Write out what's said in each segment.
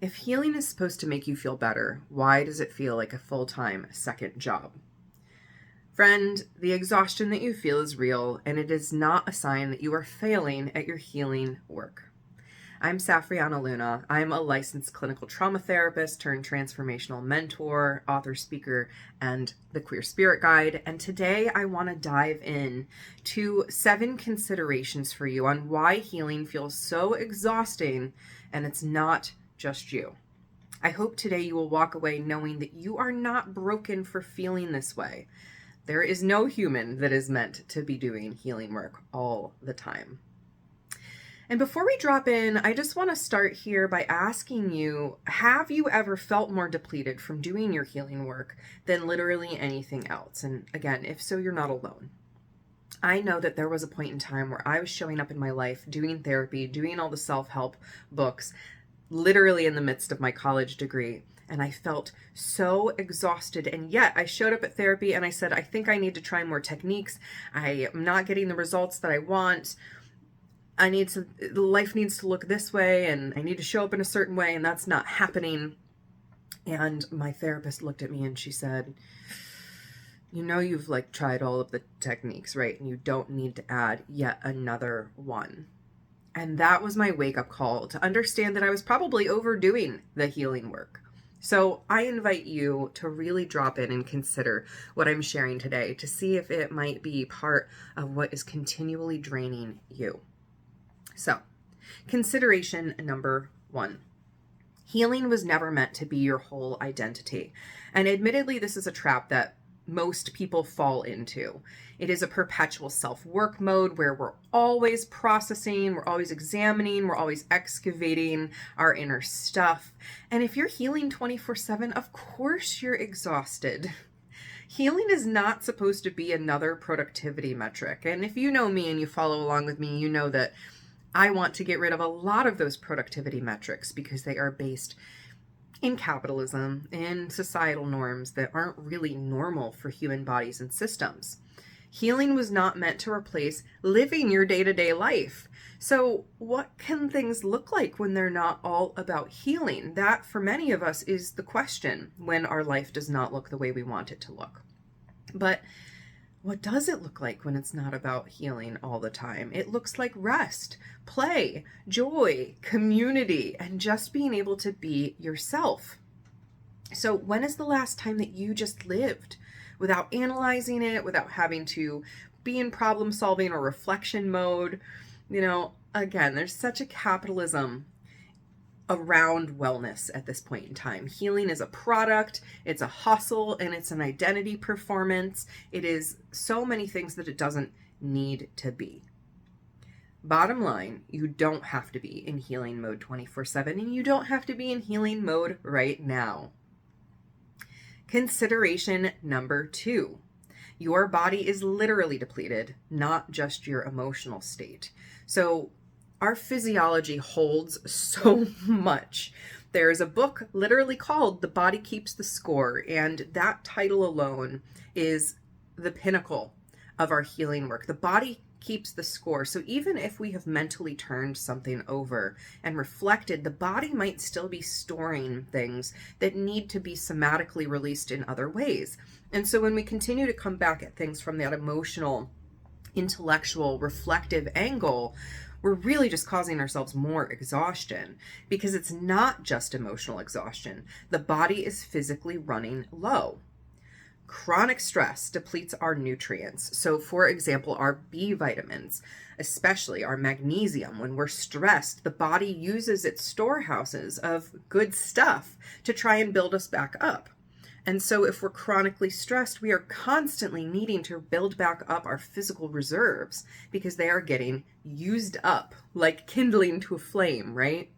If healing is supposed to make you feel better, why does it feel like a full-time second job? Friend, the exhaustion that you feel is real, and it is not a sign that you are failing at your healing work. I'm Safrianna Lughna. I'm a licensed clinical trauma therapist turned transformational mentor, author, speaker, and the Queer Spirit Guide. And today I want to dive in to 7 considerations for you on why healing feels so exhausting, and it's not just you. I hope today you will walk away knowing that you are not broken for feeling this way. There is no human that is meant to be doing healing work all the time. And before we drop in, I just want to start here by asking you, have you ever felt more depleted from doing your healing work than literally anything else? And again, if so, you're not alone. I know that there was a point in time where I was showing up in my life, doing therapy, doing all the self-help books, literally in the midst of my college degree. And I felt so exhausted. And yet I showed up at therapy and I said, I think I need to try more techniques. I am not getting the results that I want. Life needs to look this way and I need to show up in a certain way, and that's not happening. And my therapist looked at me and she said, you've tried all of the techniques, right? And you don't need to add yet another one. And that was my wake-up call to understand that I was probably overdoing the healing work. So I invite you to really drop in and consider what I'm sharing today to see if it might be part of what is continually draining you. So, consideration number 1. Healing was never meant to be your whole identity. And admittedly, this is a trap that most people fall into. It is a perpetual self-work mode where we're always processing, we're always examining, we're always excavating our inner stuff. And if you're healing 24/7, of course you're exhausted. Healing is not supposed to be another productivity metric. And if you know me and you follow along with me, you know that I want to get rid of a lot of those productivity metrics because they are based in capitalism and societal norms that aren't really normal for human bodies and systems. Healing was not meant to replace living your day-to-day life. So what can things look like when they're not all about healing? That, for many of us, is the question when our life does not look the way we want it to look. But what does it look like when it's not about healing all the time? It looks like rest, play, joy, community, and just being able to be yourself. So when is the last time that you just lived without analyzing it, without having to be in problem solving or reflection mode? Again, there's such a capitalism around wellness at this point in time. Healing is a product, it's a hustle, and it's an identity performance. It is so many things that it doesn't need to be. Bottom line, you don't have to be in healing mode 24/7, and you don't have to be in healing mode right now. Consideration number 2. Your body is literally depleted, not just your emotional state. So our physiology holds so much. There's a book literally called The Body Keeps the Score, and that title alone is the pinnacle of our healing work. The body keeps the score. So even if we have mentally turned something over and reflected, the body might still be storing things that need to be somatically released in other ways. And so when we continue to come back at things from that emotional, intellectual, reflective angle, we're really just causing ourselves more exhaustion, because it's not just emotional exhaustion. The body is physically running low. Chronic stress depletes our nutrients. So for example, our B vitamins, especially our magnesium, when we're stressed, the body uses its storehouses of good stuff to try and build us back up. And so if we're chronically stressed, we are constantly needing to build back up our physical reserves because they are getting used up like kindling to a flame, right?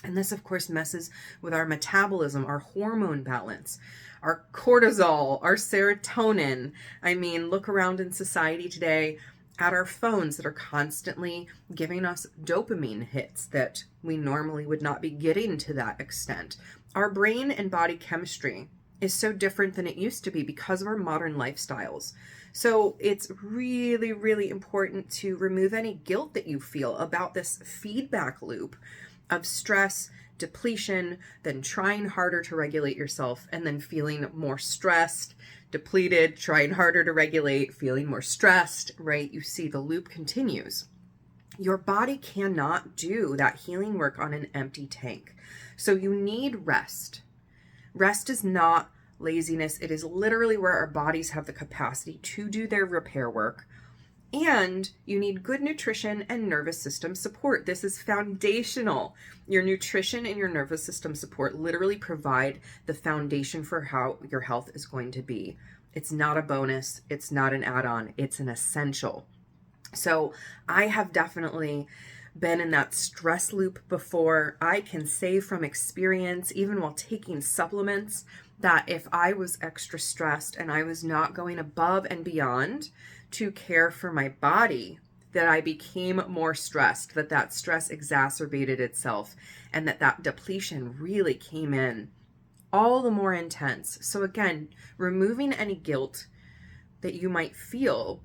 And this, of course, messes with our metabolism, our hormone balance, our cortisol, our serotonin. I mean, look around in society today at our phones that are constantly giving us dopamine hits that we normally would not be getting to that extent. Our brain and body chemistry is so different than it used to be because of our modern lifestyles. So it's really, really important to remove any guilt that you feel about this feedback loop of stress depletion, then trying harder to regulate yourself, and then feeling more stressed, depleted, trying harder to regulate, feeling more stressed, right? You see the loop continues. Your body cannot do that healing work on an empty tank. So you need rest. Rest is not laziness. It is literally where our bodies have the capacity to do their repair work. And you need good nutrition and nervous system support. This is foundational. Your nutrition and your nervous system support literally provide the foundation for how your health is going to be. It's not a bonus. It's not an add-on. It's an essential. So I have definitely been in that stress loop before. I can say from experience, even while taking supplements, that if I was extra stressed and I was not going above and beyond to care for my body, that I became more stressed, that stress exacerbated itself, and that depletion really came in all the more intense. So again, removing any guilt that you might feel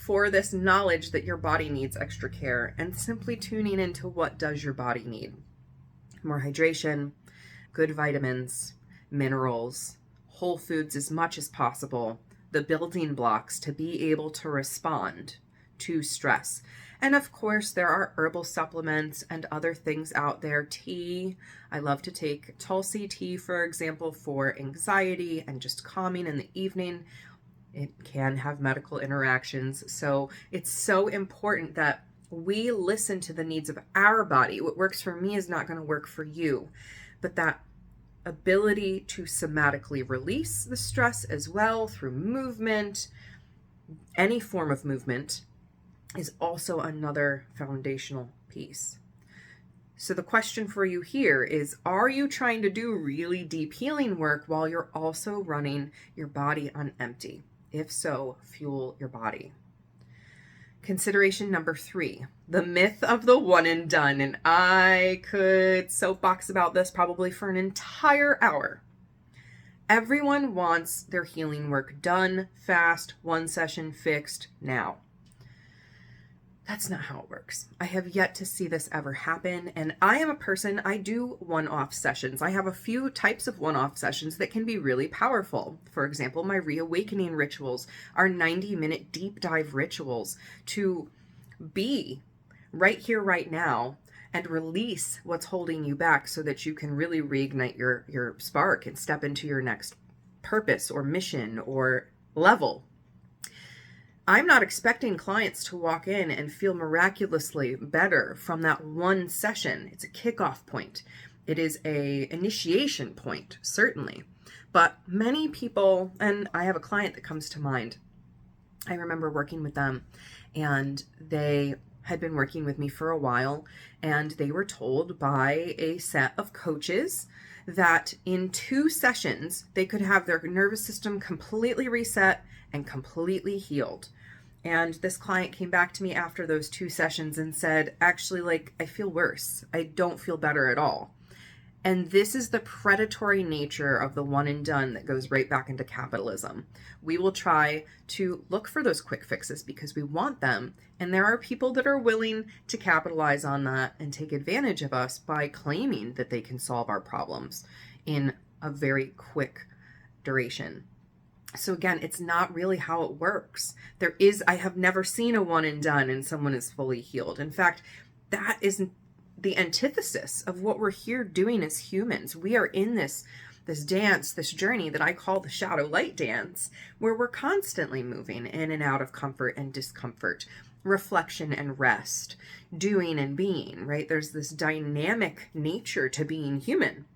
for this knowledge that your body needs extra care, and simply tuning into what does your body need. More hydration, good vitamins, minerals, whole foods as much as possible, the building blocks to be able to respond to stress. And of course, there are herbal supplements and other things out there. Tea. I love to take Tulsi tea, for example, for anxiety and just calming in the evening. It can have medical interactions. So it's so important that we listen to the needs of our body. What works for me is not going to work for you. But that ability to somatically release the stress as well through movement, any form of movement, is also another foundational piece. So the question for you here is, are you trying to do really deep healing work while you're also running your body on empty? If so, fuel your body. Consideration number 3, the myth of the one and done. And I could soapbox about this probably for an entire hour. Everyone wants their healing work done, fast, one session, fixed, now. That's not how it works. I have yet to see this ever happen. And I am a person, I do one-off sessions. I have a few types of one-off sessions that can be really powerful. For example, my reawakening rituals are 90-minute deep dive rituals to be right here, right now, and release what's holding you back so that you can really reignite your spark and step into your next purpose or mission or level. I'm not expecting clients to walk in and feel miraculously better from that one session. It's a kickoff point. It is an initiation point, certainly. But many people, and I have a client that comes to mind. I remember working with them, and they had been working with me for a while, and they were told by a set of coaches that in 2 sessions, they could have their nervous system completely reset and completely healed. And this client came back to me after those 2 sessions and said, actually, I feel worse. I don't feel better at all. And this is the predatory nature of the one and done that goes right back into capitalism. We will try to look for those quick fixes because we want them. And there are people that are willing to capitalize on that and take advantage of us by claiming that they can solve our problems in a very quick duration. So again, it's not really how it works. I have never seen a one and done and someone is fully healed. In fact, that is the antithesis of what we're here doing as humans. We are in this dance, this journey that I call the shadow light dance, where we're constantly moving in and out of comfort and discomfort, reflection and rest, doing and being, right? There's this dynamic nature to being human.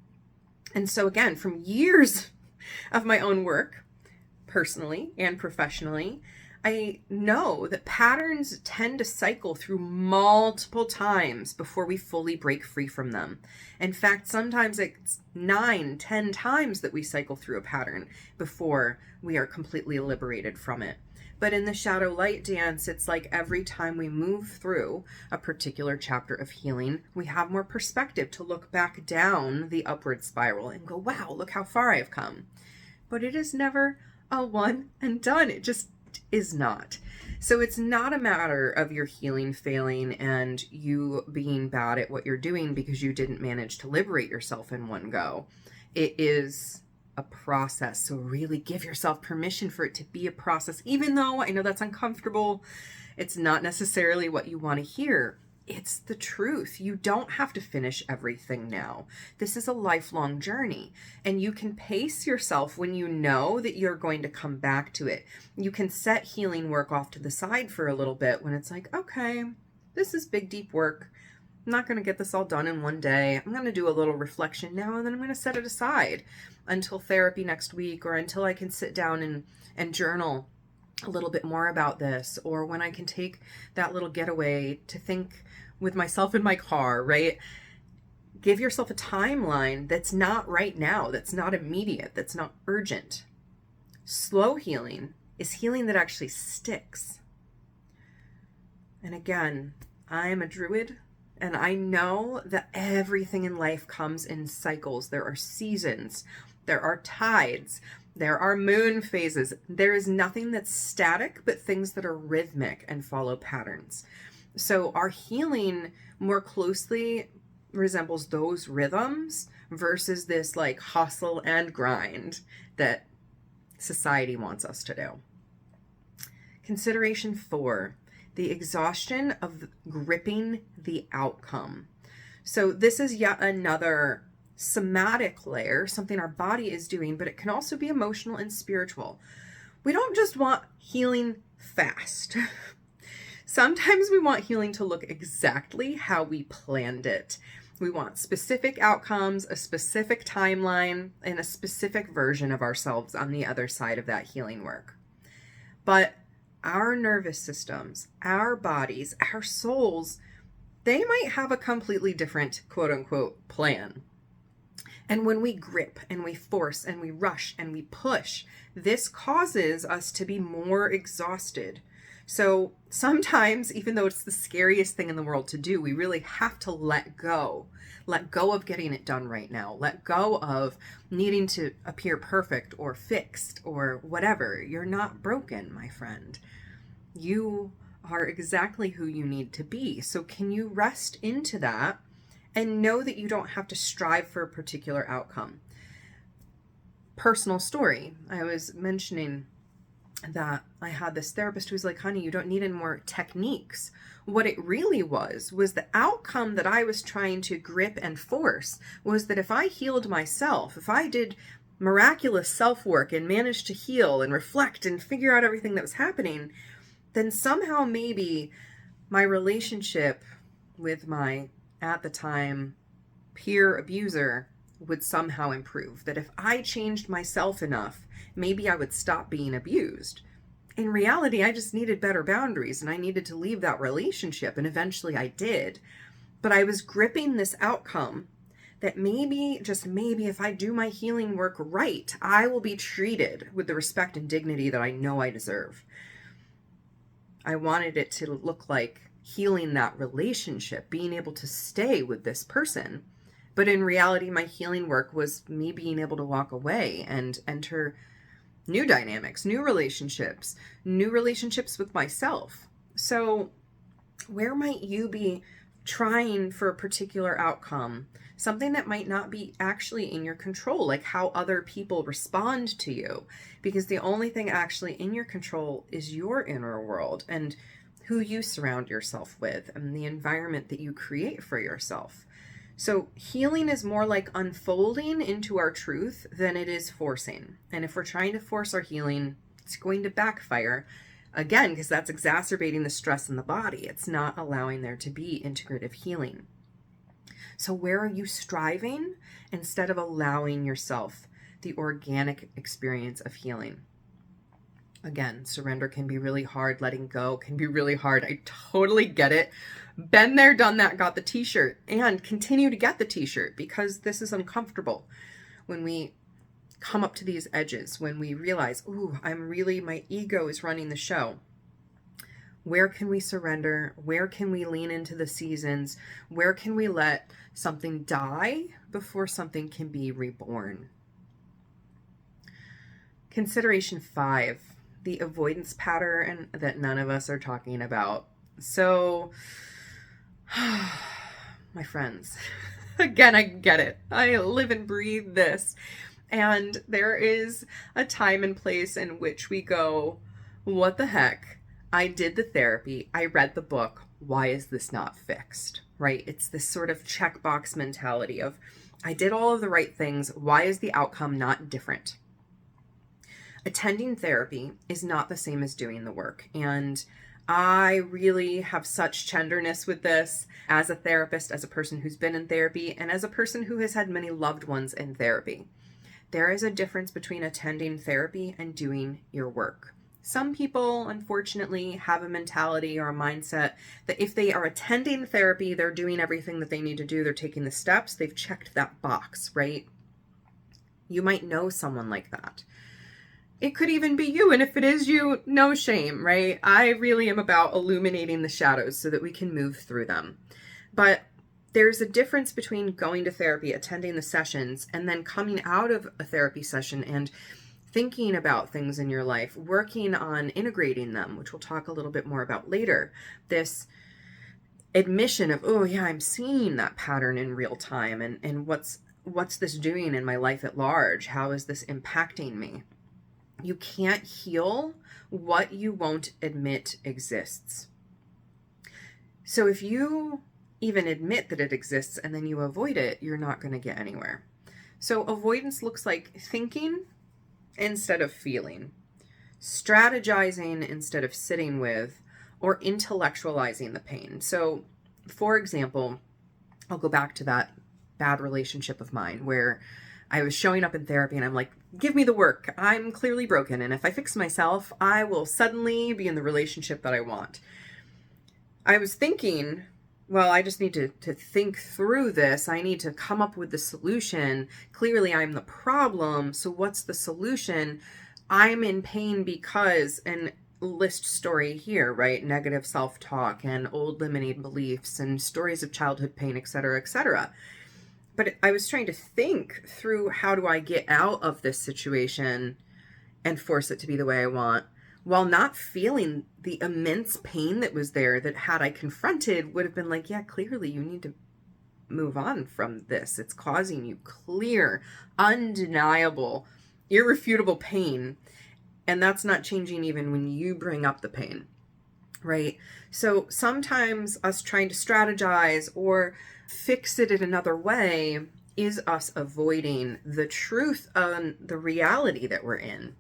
And so again, from years of my own work, personally and professionally, I know that patterns tend to cycle through multiple times before we fully break free from them. In fact, sometimes it's 9, 10 times that we cycle through a pattern before we are completely liberated from it. But in the shadow light dance, it's like every time we move through a particular chapter of healing, we have more perspective to look back down the upward spiral and go, wow, look how far I've come. But it is never a one and done. It just is not. So it's not a matter of your healing failing and you being bad at what you're doing because you didn't manage to liberate yourself in one go. It is a process. So really give yourself permission for it to be a process, even though I know that's uncomfortable. It's not necessarily what you want to hear. It's the truth. You don't have to finish everything now. This is a lifelong journey, and you can pace yourself when you know that you're going to come back to it. You can set healing work off to the side for a little bit when it's like, okay, this is big, deep work. I'm not going to get this all done in one day. I'm going to do a little reflection now, and then I'm going to set it aside until therapy next week, or until I can sit down and journal a little bit more about this, or when I can take that little getaway to think with myself in my car, right? Give yourself a timeline that's not right now, that's not immediate, that's not urgent. Slow healing is healing that actually sticks. And again, I'm a druid, and I know that everything in life comes in cycles. There are seasons, there are tides, there are moon phases. There is nothing that's static, but things that are rhythmic and follow patterns. So our healing more closely resembles those rhythms versus this like hustle and grind that society wants us to do. Consideration 4, the exhaustion of gripping the outcome. So this is yet another somatic layer, something our body is doing, but it can also be emotional and spiritual. We don't just want healing fast. Sometimes we want healing to look exactly how we planned it. We want specific outcomes, a specific timeline, and a specific version of ourselves on the other side of that healing work. But our nervous systems, our bodies, our souls, they might have a completely different quote unquote plan. And when we grip and we force and we rush and we push, this causes us to be more exhausted. So sometimes, even though it's the scariest thing in the world to do, we really have to let go. Let go of getting it done right now. Let go of needing to appear perfect or fixed or whatever. You're not broken, my friend. You are exactly who you need to be. So can you rest into that and know that you don't have to strive for a particular outcome? Personal story. I was mentioning that I had this therapist who was like, honey, you don't need any more techniques. What it really was the outcome that I was trying to grip and force was that if I healed myself, if I did miraculous self-work and managed to heal and reflect and figure out everything that was happening, then somehow maybe my relationship with my, at the time, peer abuser would somehow improve. That if I changed myself enough, maybe I would stop being abused. In reality, I just needed better boundaries and I needed to leave that relationship, and eventually I did. But I was gripping this outcome that maybe, just maybe, if I do my healing work right, I will be treated with the respect and dignity that I know I deserve. I wanted it to look like healing that relationship, being able to stay with this person. But in reality, my healing work was me being able to walk away and enter new dynamics, new relationships with myself. So where might you be trying for a particular outcome? Something that might not be actually in your control, like how other people respond to you. Because the only thing actually in your control is your inner world and who you surround yourself with and the environment that you create for yourself. So healing is more like unfolding into our truth than it is forcing. And if we're trying to force our healing, it's going to backfire. Again, because that's exacerbating the stress in the body. It's not allowing there to be integrative healing. So where are you striving instead of allowing yourself the organic experience of healing? Again, surrender can be really hard. Letting go can be really hard. I totally get it. Been there, done that, got the t-shirt, and continue to get the t-shirt because this is uncomfortable. When we come up to these edges, when we realize, ooh, my ego is running the show. Where can we surrender? Where can we lean into the seasons? Where can we let something die before something can be reborn? Consideration 5, the avoidance pattern that none of us are talking about. So, my friends, again, I get it. I live and breathe this. And there is a time and place in which we go, what the heck? I did the therapy. I read the book. Why is this not fixed? Right? It's this sort of checkbox mentality of, I did all of the right things. Why is the outcome not different? Attending therapy is not the same as doing the work. And I really have such tenderness with this as a therapist, as a person who's been in therapy, and as a person who has had many loved ones in therapy. There is a difference between attending therapy and doing your work. Some people, unfortunately, have a mentality or a mindset that if they are attending therapy, they're doing everything that they need to do. They're taking the steps. They've checked that box, right? You might know someone like that. It could even be you. And if it is you, no shame, right? I really am about illuminating the shadows so that we can move through them. But there's a difference between going to therapy, attending the sessions, and then coming out of a therapy session and thinking about things in your life, working on integrating them, which we'll talk a little bit more about later. This admission of, oh yeah, I'm seeing that pattern in real time, and what's this doing in my life at large? How is this impacting me? You can't heal what you won't admit exists. So if you even admit that it exists and then you avoid it, you're not going to get anywhere. So avoidance looks like thinking instead of feeling, strategizing instead of sitting with, or intellectualizing the pain. So, for example, I'll go back to that bad relationship of mine where I was showing up in therapy and I'm like, give me the work. I'm clearly broken. And if I fix myself, I will suddenly be in the relationship that I want. I was thinking, well, I just need to think through this. I need to come up with the solution. Clearly, I'm the problem. So what's the solution? I'm in pain because, and list story here, right? Negative self-talk and old limiting beliefs and stories of childhood pain, et cetera, et cetera. But I was trying to think through, how do I get out of this situation and force it to be the way I want, while not feeling the immense pain that was there that, had I confronted, would have been like, yeah, clearly you need to move on from this. It's causing you clear, undeniable, irrefutable pain. And that's not changing even when you bring up the pain, right? So sometimes us trying to strategize or fix it in another way is us avoiding the truth on the reality that we're in.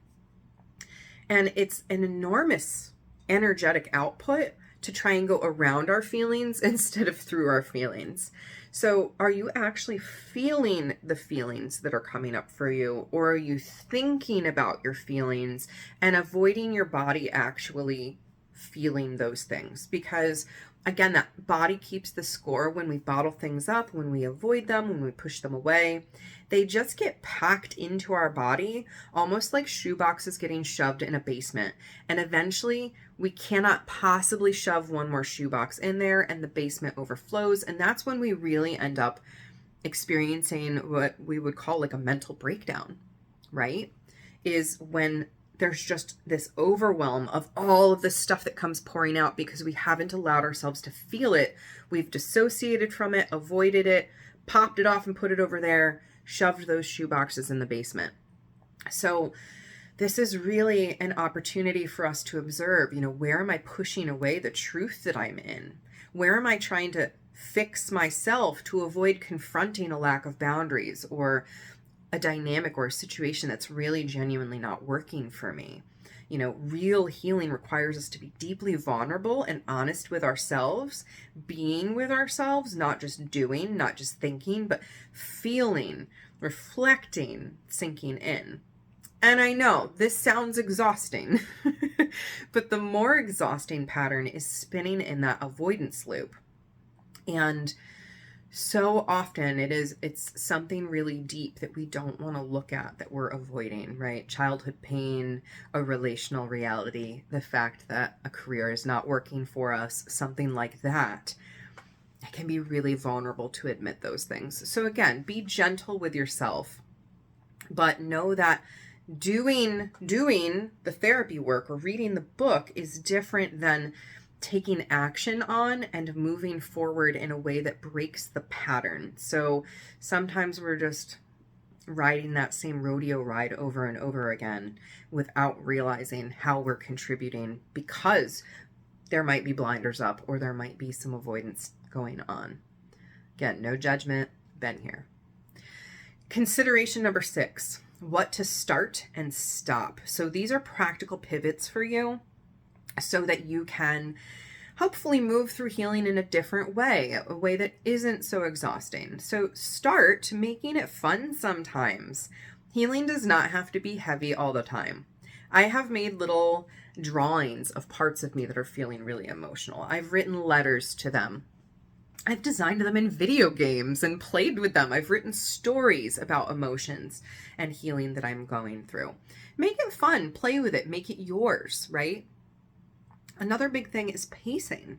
And it's an enormous energetic output to try and go around our feelings instead of through our feelings. So are you actually feeling the feelings that are coming up for you? Or are you thinking about your feelings and avoiding your body actually feeling those things? Because again, that body keeps the score when we bottle things up, when we avoid them, when we push them away. They just get packed into our body, almost like shoe boxes getting shoved in a basement. And eventually, we cannot possibly shove one more shoebox in there, and the basement overflows. And that's when we really end up experiencing what we would call like a mental breakdown, right? Is when there's just this overwhelm of all of the stuff that comes pouring out because we haven't allowed ourselves to feel it. We've dissociated from it, avoided it, popped it off and put it over there, shoved those shoe boxes in the basement. So this is really an opportunity for us to observe, where am I pushing away the truth that I'm in? Where am I trying to fix myself to avoid confronting a lack of boundaries or a dynamic or a situation that's really genuinely not working for me? Real healing requires us to be deeply vulnerable and honest with ourselves, being with ourselves, not just doing, not just thinking, but feeling, reflecting, sinking in. And I know this sounds exhausting, but the more exhausting pattern is spinning in that avoidance loop. And so often it's something really deep that we don't want to look at, that we're avoiding, right? Childhood pain, a relational reality, the fact that a career is not working for us, something like that. It can be really vulnerable to admit those things. So again, be gentle with yourself, but know that Doing the therapy work or reading the book is different than taking action on and moving forward in a way that breaks the pattern. So sometimes we're just riding that same rodeo ride over and over again without realizing how we're contributing, because there might be blinders up or there might be some avoidance going on. Again, no judgment, been here. Consideration number 6, what to start and stop. So these are practical pivots for you so that you can hopefully move through healing in a different way, a way that isn't so exhausting. So start making it fun sometimes. Healing does not have to be heavy all the time. I have made little drawings of parts of me that are feeling really emotional. I've written letters to them. I've designed them in video games and played with them. I've written stories about emotions and healing that I'm going through. Make it fun, play with it, make it yours, right? Another big thing is pacing.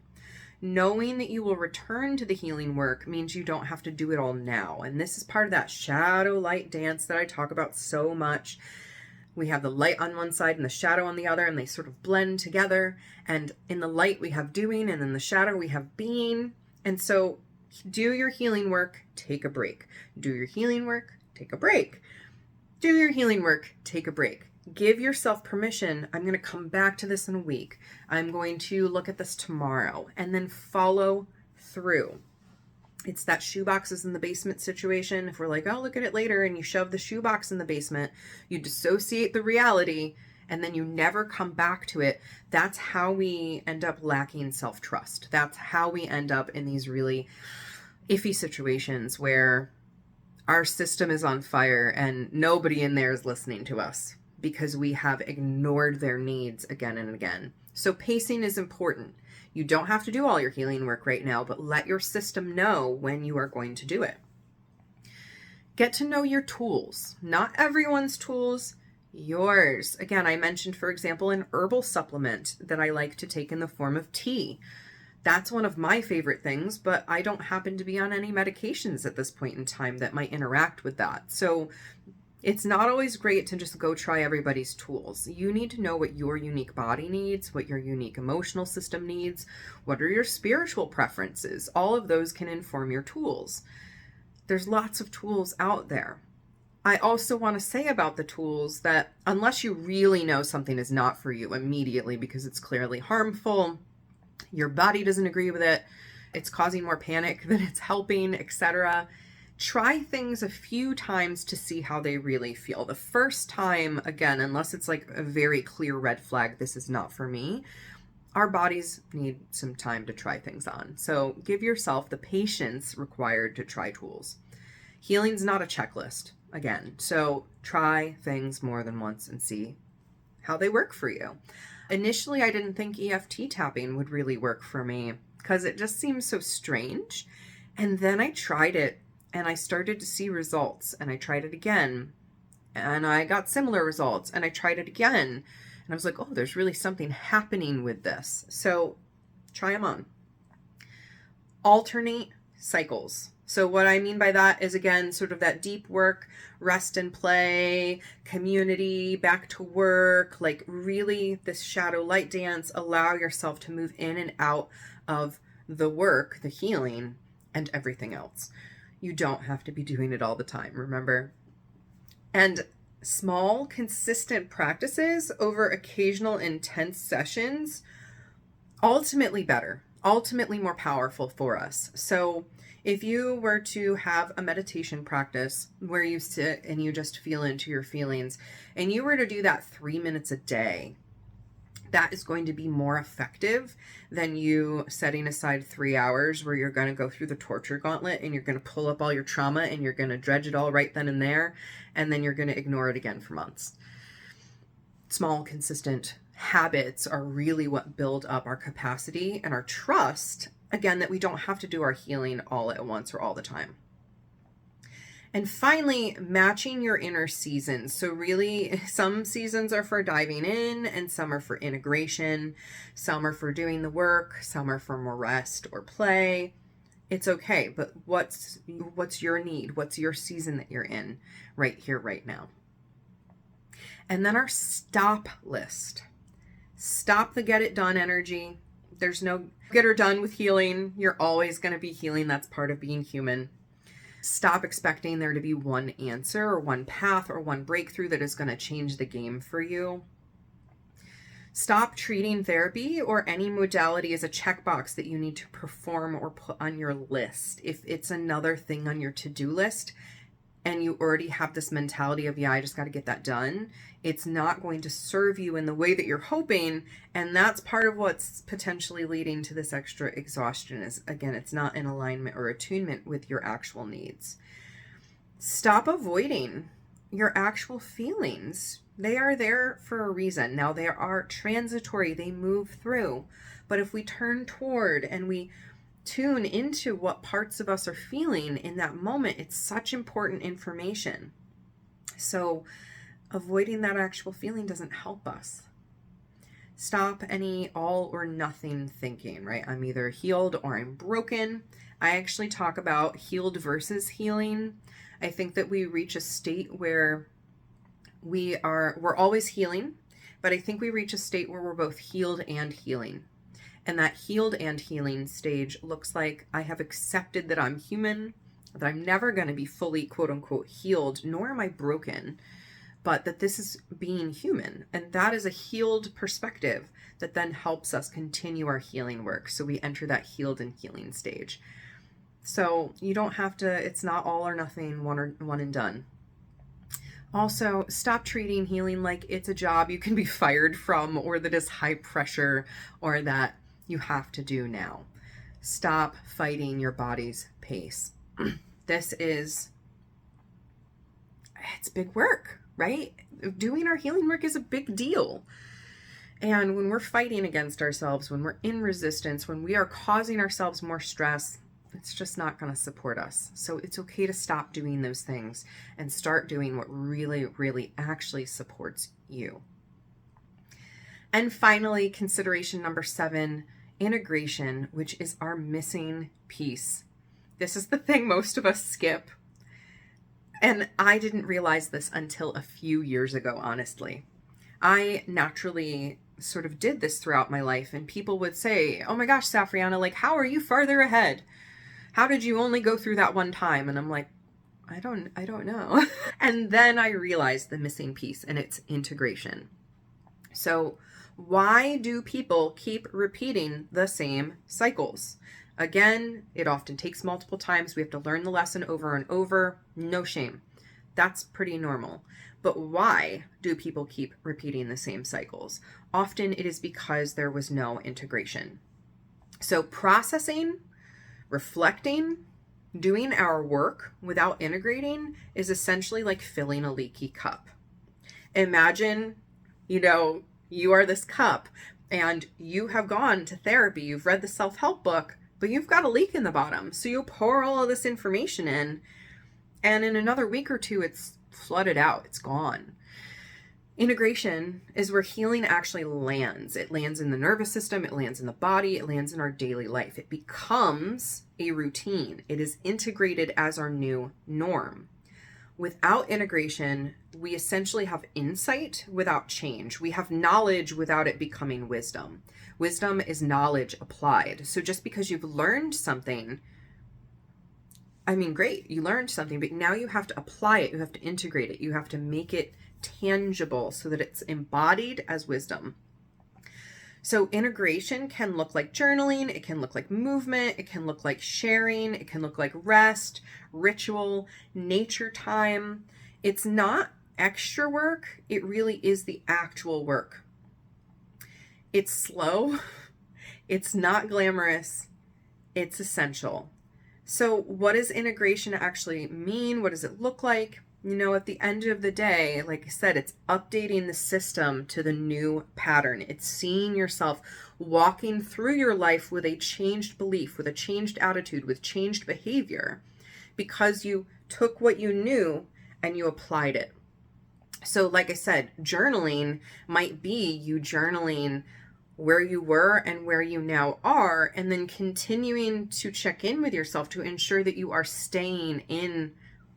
Knowing that you will return to the healing work means you don't have to do it all now. And this is part of that shadow light dance that I talk about so much. We have the light on one side and the shadow on the other, and they sort of blend together. And in the light we have doing, and in the shadow we have being. And so do your healing work, take a break. Do your healing work, take a break. Do your healing work, take a break. Give yourself permission. I'm going to come back to this in a week. I'm going to look at this tomorrow, and then follow through. It's that shoeboxes in the basement situation. If we're like, oh, look at it later, and you shove the shoebox in the basement, you dissociate the reality, and then you never come back to it. That's how we end up lacking self-trust. That's how we end up in these really iffy situations where our system is on fire and nobody in there is listening to us, because we have ignored their needs again and again. So pacing is important. You don't have to do all your healing work right now, but let your system know when you are going to do it. Get to know your tools. Not everyone's tools, yours. Again, I mentioned, for example, an herbal supplement that I like to take in the form of tea. That's one of my favorite things, but I don't happen to be on any medications at this point in time that might interact with that. So it's not always great to just go try everybody's tools. You need to know what your unique body needs, what your unique emotional system needs, what are your spiritual preferences. All of those can inform your tools. There's lots of tools out there. I also want to say about the tools that unless you really know something is not for you immediately because it's clearly harmful, your body doesn't agree with it, it's causing more panic than it's helping, etc., try things a few times to see how they really feel. The first time, again, unless it's like a very clear red flag, this is not for me, our bodies need some time to try things on. So give yourself the patience required to try tools. Healing's not a checklist, again. So try things more than once and see how they work for you. Initially, I didn't think EFT tapping would really work for me because it just seems so strange. And then I tried it and I started to see results, and I tried it again and I got similar results, and I tried it again and I was like, oh, there's really something happening with this. So try them on. Alternate cycles. So what I mean by that is, again, sort of that deep work, rest and play, community, back to work, like really this shadow light dance. Allow yourself to move in and out of the work, the healing, and everything else. You don't have to be doing it all the time, remember? And small, consistent practices over occasional intense sessions, ultimately better, ultimately more powerful for us. So if you were to have a meditation practice where you sit and you just feel into your feelings, and you were to do that 3 minutes a day, that is going to be more effective than you setting aside 3 hours where you're going to go through the torture gauntlet and you're going to pull up all your trauma and you're going to dredge it all right then and there, and then you're going to ignore it again for months. Small, consistent habits are really what build up our capacity and our trust, again, that we don't have to do our healing all at once or all the time. And finally, matching your inner seasons. So really, some seasons are for diving in and some are for integration. Some are for doing the work. Some are for more rest or play. It's okay, but what's your need? What's your season that you're in right here, right now? And then our stop list. Stop the get it done energy. There's no get her done with healing. You're always going to be healing. That's part of being human. Stop expecting there to be one answer or one path or one breakthrough that is going to change the game for you. Stop treating therapy or any modality as a checkbox that you need to perform or put on your list. If it's another thing on your to-do list and you already have this mentality of, yeah, I just got to get that done, it's not going to serve you in the way that you're hoping. And that's part of what's potentially leading to this extra exhaustion is, again, it's not in alignment or attunement with your actual needs. Stop avoiding your actual feelings. They are there for a reason. Now, they are transitory. They move through. But if we turn toward and we tune into what parts of us are feeling in that moment, it's such important information. So avoiding that actual feeling doesn't help us. Stop any all or nothing thinking, right? I'm either healed or I'm broken. I actually talk about healed versus healing. I think that we reach a state where we're always healing, but I think we reach a state where we're both healed and healing. And that healed and healing stage looks like I have accepted that I'm human, that I'm never going to be fully quote unquote healed, nor am I broken, but that this is being human. And that is a healed perspective that then helps us continue our healing work. So we enter that healed and healing stage. So you don't have to, it's not all or nothing, one and done. Also, stop treating healing like it's a job you can be fired from, or that is high pressure, or that you have to do now. Stop fighting your body's pace. It's big work, right? Doing our healing work is a big deal. And when we're fighting against ourselves, when we're in resistance, when we are causing ourselves more stress, it's just not going to support us. So it's okay to stop doing those things and start doing what really, really actually supports you. And finally, consideration number 7, integration, which is our missing piece. This is the thing most of us skip. And I didn't realize this until a few years ago, honestly. I naturally sort of did this throughout my life, and people would say, oh my gosh, Safrianna, like, how are you farther ahead? How did you only go through that one time? And I'm like, I don't know. And then I realized the missing piece, and it's integration. So why do people keep repeating the same cycles? Again, it often takes multiple times. We have to learn the lesson over and over. No shame. That's pretty normal. But why do people keep repeating the same cycles? Often it is because there was no integration. So processing, reflecting, doing our work without integrating is essentially like filling a leaky cup. Imagine, you are this cup and you have gone to therapy, you've read the self-help book, but you've got a leak in the bottom. So you pour all of this information in, and in another week or two, it's flooded out, it's gone. Integration is where healing actually lands. It lands in the nervous system, it lands in the body, it lands in our daily life. It becomes a routine. It is integrated as our new norm. Without integration, we essentially have insight without change. We have knowledge without it becoming wisdom. Wisdom is knowledge applied. So just because you've learned something, great, you learned something, but now you have to apply it. You have to integrate it. You have to make it tangible so that it's embodied as wisdom. So integration can look like journaling, it can look like movement, it can look like sharing, it can look like rest, ritual, nature time. It's not extra work, it really is the actual work. It's slow, it's not glamorous, it's essential. So what does integration actually mean? What does it look like? At the end of the day, like I said, it's updating the system to the new pattern. It's seeing yourself walking through your life with a changed belief, with a changed attitude, with changed behavior, because you took what you knew and you applied it. So like I said, journaling might be you journaling where you were and where you now are, and then continuing to check in with yourself to ensure that you are staying in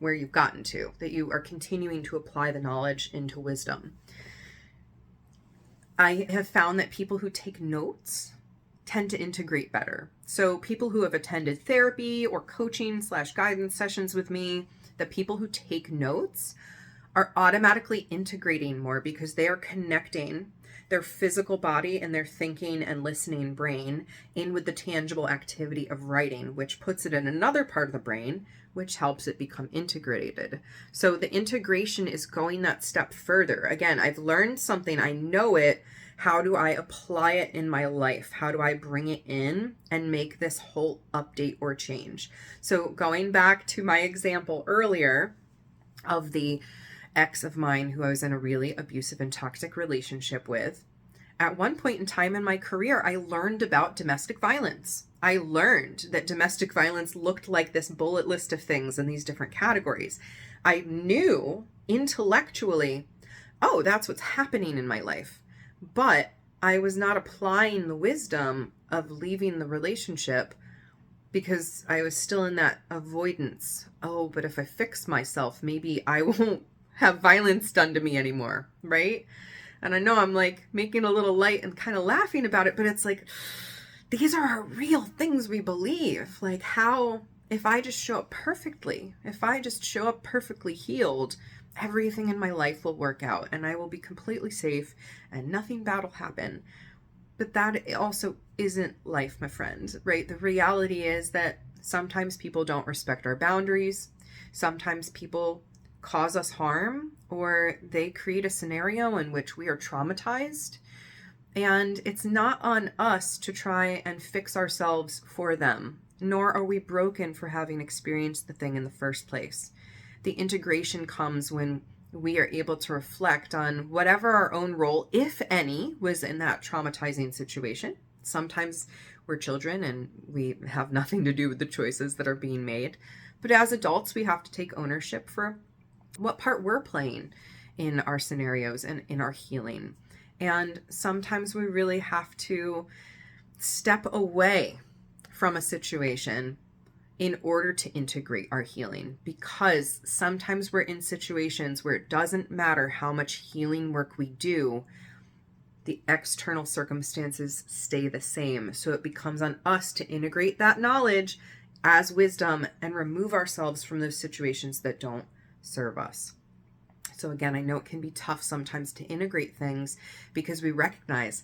where you've gotten to, that you are continuing to apply the knowledge into wisdom. I have found that people who take notes tend to integrate better. So people who have attended therapy or coaching / guidance sessions with me, the people who take notes are automatically integrating more because they are connecting their physical body and their thinking and listening brain in with the tangible activity of writing, which puts it in another part of the brain, which helps it become integrated. So the integration is going that step further. Again, I've learned something, I know it. How do I apply it in my life? How do I bring it in and make this whole update or change? So going back to my example earlier of the ex of mine who I was in a really abusive and toxic relationship with, at one point in time in my career, I learned about domestic violence. I learned that domestic violence looked like this bullet list of things in these different categories. I knew intellectually, oh, that's what's happening in my life. But I was not applying the wisdom of leaving the relationship because I was still in that avoidance. Oh, but if I fix myself, maybe I won't have violence done to me anymore, right? And I know I'm like making a little light and kind of laughing about it, but it's like, these are real things we believe. Like how, if I just show up perfectly, if I just show up perfectly healed, everything in my life will work out and I will be completely safe and nothing bad will happen. But that also isn't life, my friend, right? The reality is that sometimes people don't respect our boundaries. Sometimes people cause us harm, or they create a scenario in which we are traumatized. And it's not on us to try and fix ourselves for them, nor are we broken for having experienced the thing in the first place. The integration comes when we are able to reflect on whatever our own role, if any, was in that traumatizing situation. Sometimes we're children and we have nothing to do with the choices that are being made. But as adults, we have to take ownership for what part we're playing in our scenarios and in our healing. And sometimes we really have to step away from a situation in order to integrate our healing, because sometimes we're in situations where it doesn't matter how much healing work we do, the external circumstances stay the same. So it becomes on us to integrate that knowledge as wisdom and remove ourselves from those situations that don't serve us. So again, I know it can be tough sometimes to integrate things because we recognize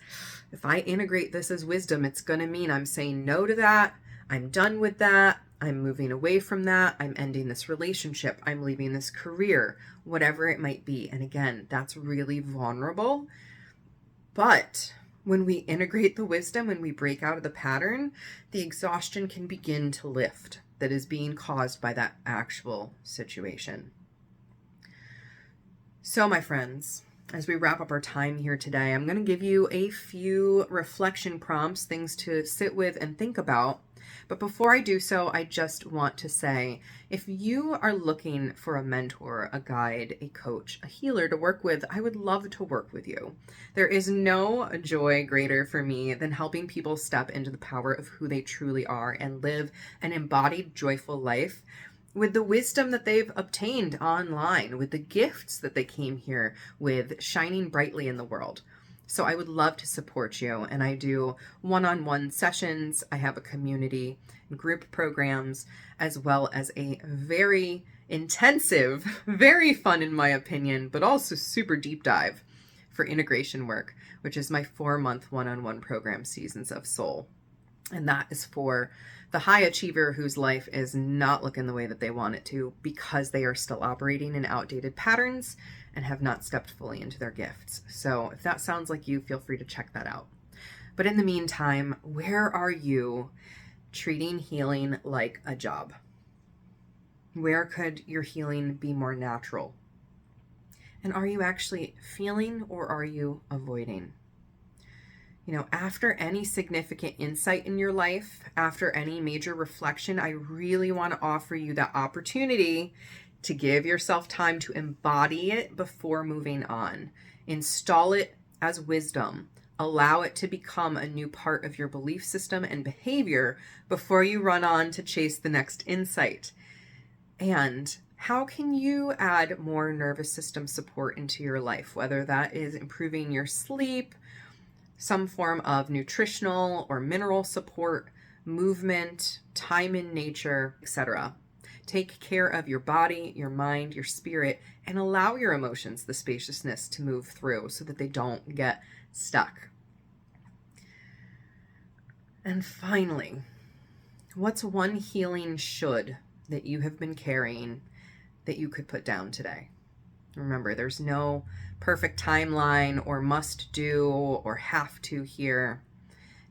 if I integrate this as wisdom, it's going to mean I'm saying no to that. I'm done with that. I'm moving away from that. I'm ending this relationship. I'm leaving this career, whatever it might be. And again, that's really vulnerable. But when we integrate the wisdom, when we break out of the pattern, the exhaustion can begin to lift that is being caused by that actual situation. So my friends, as we wrap up our time here today, I'm going to give you a few reflection prompts, things to sit with and think about. But before I do so, I just want to say, if you are looking for a mentor, a guide, a coach, a healer to work with, I would love to work with you. There is no joy greater for me than helping people step into the power of who they truly are and live an embodied, joyful life with the wisdom that they've obtained online, with the gifts that they came here with, shining brightly in the world. So I would love to support you, and I do one-on-one sessions. I have a community, group programs, as well as a very intensive, very fun in my opinion, but also super deep dive for integration work, which is my 4-month one-on-one program, Seasons of Soul. And that is for the high achiever whose life is not looking the way that they want it to because they are still operating in outdated patterns and have not stepped fully into their gifts. So if that sounds like you, feel free to check that out. But in the meantime, where are you treating healing like a job? Where could your healing be more natural? And are you actually feeling, or are you avoiding? You know, after any significant insight in your life, after any major reflection, I really want to offer you that opportunity to give yourself time to embody it before moving on. Install it as wisdom. Allow it to become a new part of your belief system and behavior before you run on to chase the next insight. And How can you add more nervous system support into your life, whether that is improving your sleep, some form of nutritional or mineral support, movement, time in nature, etc. Take care of your body, your mind, your spirit, and allow your emotions the spaciousness to move through so that they don't get stuck. And finally, what's one healing should that you have been carrying that you could put down today? Remember, there's no perfect timeline or must do or have to here.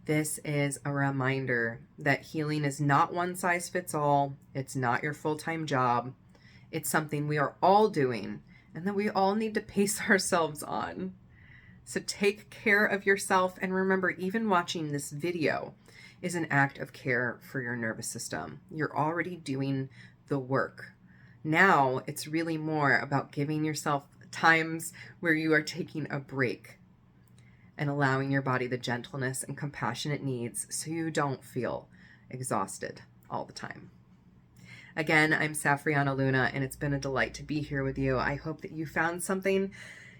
This is a reminder that healing is not one size fits all. It's not your full-time job. It's something we are all doing and that we all need to pace ourselves on. So take care of yourself, and remember, even watching this video is an act of care for your nervous system. You're already doing the work. Now it's really more about giving yourself times where you are taking a break and allowing your body the gentleness and compassion it needs so you don't feel exhausted all the time. Again, I'm Safrianna Lughna, and it's been a delight to be here with you. I hope that you found something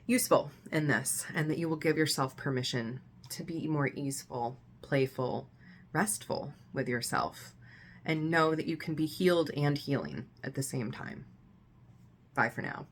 useful in this and that you will give yourself permission to be more easeful, playful, restful with yourself, and know that you can be healed and healing at the same time. Bye for now.